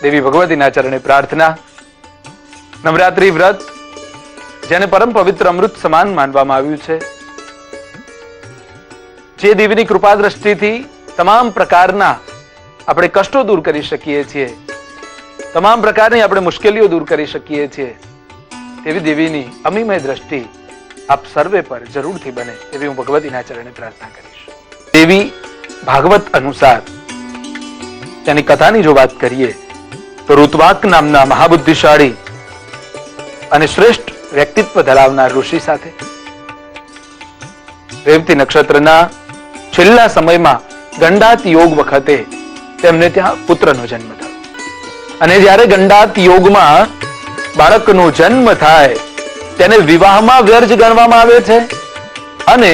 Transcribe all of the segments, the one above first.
દેવી ભગવતીના ચરણે પ્રાર્થના. નવરાત્રી વ્રત જેને પરમ પવિત્ર અમૃત સમાન માનવામાં આવ્યું છે, જે દેવીની કૃપા દ્રષ્ટિથી તમામ પ્રકારના આપણે કષ્ટો દૂર કરી શકીએ છીએ, તમામ પ્રકારની આપણે મુશ્કેલીઓ દૂર કરી શકીએ છીએ, તેવી દેવીની અમીમય દ્રષ્ટિ આપ સર્વે પર જરૂરથી બને એવી હું ભગવતીના ચરણે પ્રાર્થના કરીશ. દેવી ભાગવત અનુસાર તેની કથાની જો વાત કરીએ તો ઋત્વાક નામના મહાબુદ્ધિશાળી અને શ્રેષ્ઠ વ્યક્તિત્વ ધરાવનાર ઋષિ સાથે રેવતી નક્ષત્રના છેલ્લા સમયમાં ગંડાત યોગ વખતે તેમને ત્યાં પુત્રનો જન્મ થયો. અને જ્યારે ગંડાત યોગમાં બાળકનો જન્મ થાય તેને વિવાહમાં વ્યર્જ ગણવામાં આવે છે. અને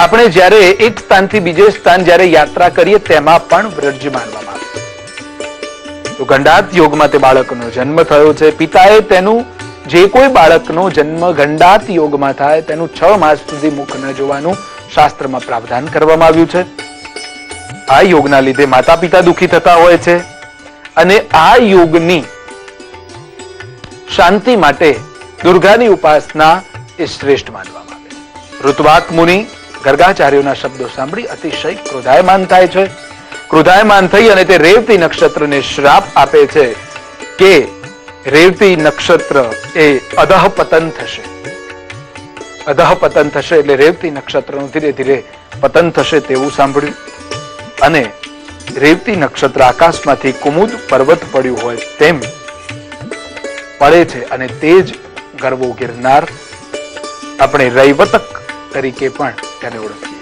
આપણે જ્યારે એક સ્થાનથી બીજે સ્થાન જ્યારે યાત્રા કરીએ તેમાં પણ વ્યર્જ માનવામાં આવે છે. તો ગંડાત યોગમાં તે બાળકનો જન્મ થયો છે. પિતાએ તેનું જે કોઈ બાળકનો જન્મ ગંડાત યોગમાં થાય તેનું 6 માસ સુધી મુખ ન જોવાનું શાસ્ત્રમાં પ્રાવધાન કરવામાં આવ્યું છે. આ યોગના લીધે માતા પિતા દુઃખી થતા હોય છે અને આ યોગની શાંતિ માટે દુર્ગાની ઉપાસના એ શ્રેષ્ઠ માનવામાં આવે છે. ઋત્વાક મુનિ ગર્ગાચાર્યોના શબ્દો સાંભળી અતિશય ક્રોધાયમાન થાય છે. ક્રોધાયમાન થઈ અને તે રેવતી નક્ષત્રને શ્રાપ આપે છે કે રેવતી નક્ષત્ર એ અધઃપતન થશે. અધઃપતન થશે એટલે રેવતી નક્ષત્રનું ધીરે ધીરે પતન થશે તેવું સાંભળ્યું. અને રેવતી નક્ષત્ર આકાશમાંથી કુમુદ પર્વત પડ્યું હોય તેમ પડે છે અને તે જ ગરવો ગિરનાર આપણે રૈવતક તરીકે પણ તેને ઓળખીએ.